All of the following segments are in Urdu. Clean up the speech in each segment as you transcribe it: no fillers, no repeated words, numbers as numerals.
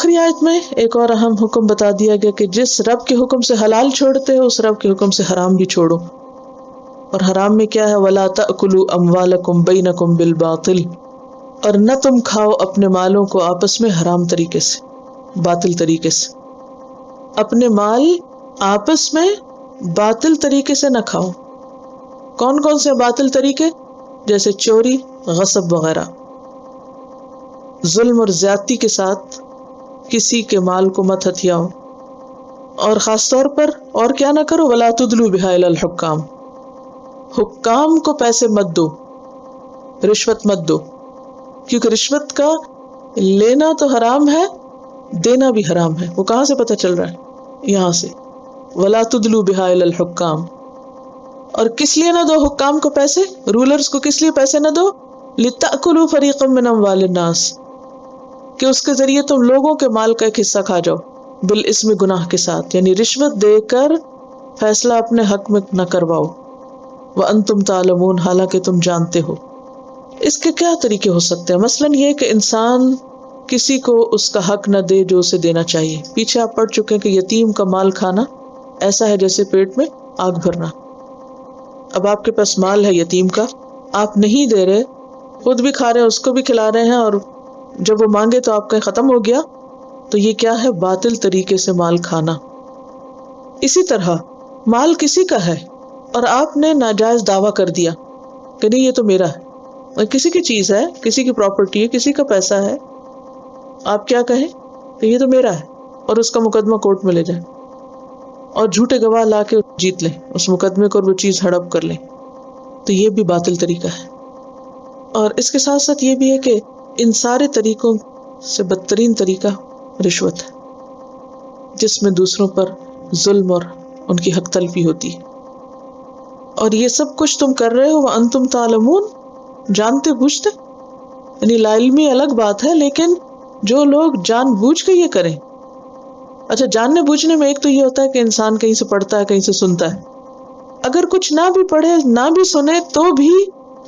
آخری آیت میں ایک اور اہم حکم بتا دیا گیا کہ جس رب کے حکم سے حلال چھوڑتے ہو اس رب کے حکم سے حرام بھی چھوڑو. اور حرام میں کیا ہے؟ وَلَا تَأْكُلُوا أَمْوَالَكُمْ بَيْنَكُمْ بِالْبَاطِلِ، اور نہ تم کھاؤ اپنے مالوں کو آپس میں حرام طریقے سے، باطل طریقے سے. اپنے مال آپس میں باطل طریقے سے نہ کھاؤ. کون کون سے باطل طریقے؟ جیسے چوری، غصب وغیرہ. ظلم اور زیادتی کے ساتھ کسی کے مال کو مت ہتھیاؤ. اور خاص طور پر اور کیا نہ کرو؟ وَلَا تُدْلُوا بِهَا إِلَى الْحُكَّامِ، حکام کو پیسے مت دو، رشوت مت دو، کیونکہ رشوت کا لینا تو حرام ہے، دینا بھی حرام ہے. وہ کہاں سے پتہ چل رہا ہے؟ یہاں سے وَلَا تُدْلُوا بِهَا إِلَى الْحُكَّامِ. اور کس لیے نہ دو حکام کو پیسے، رولرز کو کس لیے پیسے نہ دو؟ لِتَأْكُلُوا فَرِيقًا مِّنْ أَمْوَالِ النَّاسِ، کہ اس کے ذریعے تم لوگوں کے مال کا ایک حصہ کھا جاؤ، بالاسم، گناہ کے ساتھ. یعنی رشوت دے کر فیصلہ اپنے حق میں نہ کرواؤ. وَأَنْتُمْ تَعْلَمُونَ، حالانکہ تم جانتے ہو. اس کے کیا طریقے ہو سکتے ہیں؟ مثلاً یہ کہ انسان کسی کو اس کا حق نہ دے جو اسے دینا چاہیے. پیچھے آپ پڑھ چکے ہیں کہ یتیم کا مال کھانا ایسا ہے جیسے پیٹ میں آگ بھرنا. اب آپ کے پاس مال ہے یتیم کا، آپ نہیں دے رہے، خود بھی کھا رہے ہیں، اس کو بھی کھلا رہے ہیں، اور جب وہ مانگے تو آپ کا ختم ہو گیا، تو یہ کیا ہے؟ باطل طریقے سے مال کھانا. اسی طرح مال کسی کا ہے اور آپ نے ناجائز دعویٰ کر دیا کہ نہیں یہ تو میرا ہے. اور کسی کی چیز ہے، کسی کی پراپرٹی ہے، کسی کا پیسہ ہے، آپ کیا کہیں کہ یہ تو میرا ہے، اور اس کا مقدمہ کورٹ میں لے جائیں اور جھوٹے گواہ لا کے جیت لیں اس مقدمے کو اور وہ چیز ہڑپ کر لیں. تو یہ بھی باطل طریقہ ہے. اور اس کے ساتھ ساتھ یہ بھی ہے کہ ان سارے طریقوں سے بدترین طریقہ رشوت ہے، جس میں دوسروں پر ظلم اور ان کی حق تلفی ہوتی ہے. اور یہ سب کچھ تم کر رہے ہو وَأَنْتُمْ تَعْلَمُونَ، جانتے بوجھتے. یعنی لا علمی الگ بات ہے، لیکن جو لوگ جان بوجھ کے یہ کریں. اچھا، جاننے بوجھنے میں ایک تو یہ ہوتا ہے کہ انسان کہیں سے پڑھتا ہے، کہیں سے سنتا ہے. اگر کچھ نہ بھی پڑھے نہ بھی سنے تو بھی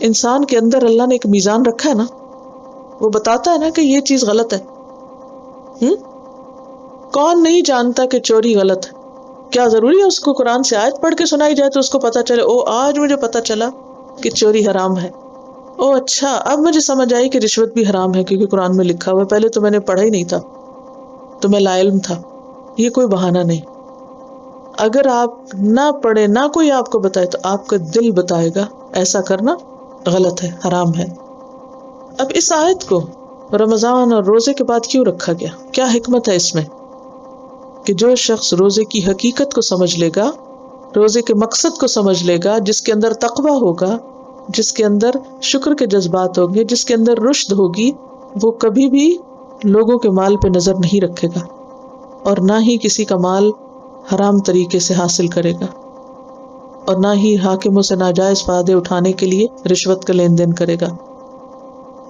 انسان کے اندر اللہ نے ایک میزان رکھا ہے نا، وہ بتاتا ہے نا کہ یہ چیز غلط ہے. کون نہیں جانتا کہ چوری غلط ہے؟ کیا ضروری ہے اس کو قرآن سے آیت پڑھ کے سنائی جائے تو اس کو پتا چلے او آج مجھے پتا چلا کہ چوری حرام ہے، او اچھا اب مجھے سمجھ آئی کہ رشوت بھی حرام ہے کیونکہ قرآن میں لکھا ہوا ہے، پہلے تو میں نے پڑھا ہی نہیں تھا، تو میں لا علم تھا. یہ کوئی بہانہ نہیں. اگر آپ نہ پڑھے نہ کوئی آپ کو بتائے تو آپ کا دل بتائے گا ایسا کرنا غلط ہے، حرام ہے. اب اس آیت کو رمضان اور روزے کے بعد کیوں رکھا گیا؟ کیا حکمت ہے اس میں؟ کہ جو شخص روزے کی حقیقت کو سمجھ لے گا، روزے کے مقصد کو سمجھ لے گا، جس کے اندر تقویٰ ہوگا، جس کے اندر شکر کے جذبات ہوں گے، جس کے اندر رشد ہوگی، وہ کبھی بھی لوگوں کے مال پہ نظر نہیں رکھے گا اور نہ ہی کسی کا مال حرام طریقے سے حاصل کرے گا، اور نہ ہی حاکموں سے ناجائز فائدے اٹھانے کے لیے رشوت کا لین دین کرے گا.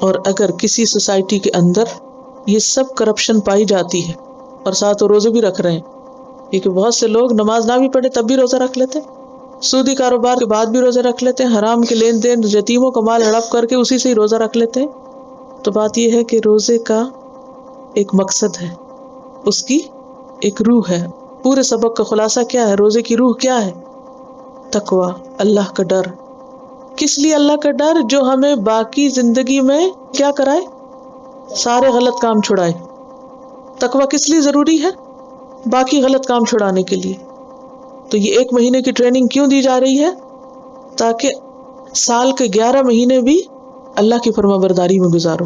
اور اگر کسی سوسائٹی کے اندر یہ سب کرپشن پائی جاتی ہے اور ساتھ وہ روزے بھی رکھ رہے ہیں، کیونکہ بہت سے لوگ نماز نہ بھی پڑھے تب بھی روزہ رکھ لیتے، سودی کاروبار کے بعد بھی روزے رکھ لیتے ہیں، حرام کے لین دین، یتیموں کا مال ہڑپ کر کے اسی سے ہی روزہ رکھ لیتے ہیں. تو بات یہ ہے کہ روزے کا ایک مقصد ہے، اس کی ایک روح ہے. پورے سبق کا خلاصہ کیا ہے؟ روزے کی روح کیا ہے؟ تقویٰ، اللہ کا ڈر. کس لیے اللہ کا ڈر؟ جو ہمیں باقی زندگی میں کیا کرائے؟ سارے غلط کام چھڑائے. تقویٰ کس لیے ضروری ہے؟ باقی غلط کام چھڑانے کے لیے. تو یہ 1 مہینے کی ٹریننگ کیوں دی جا رہی ہے؟ تاکہ سال کے 11 مہینے بھی اللہ کی فرما برداری میں گزارو.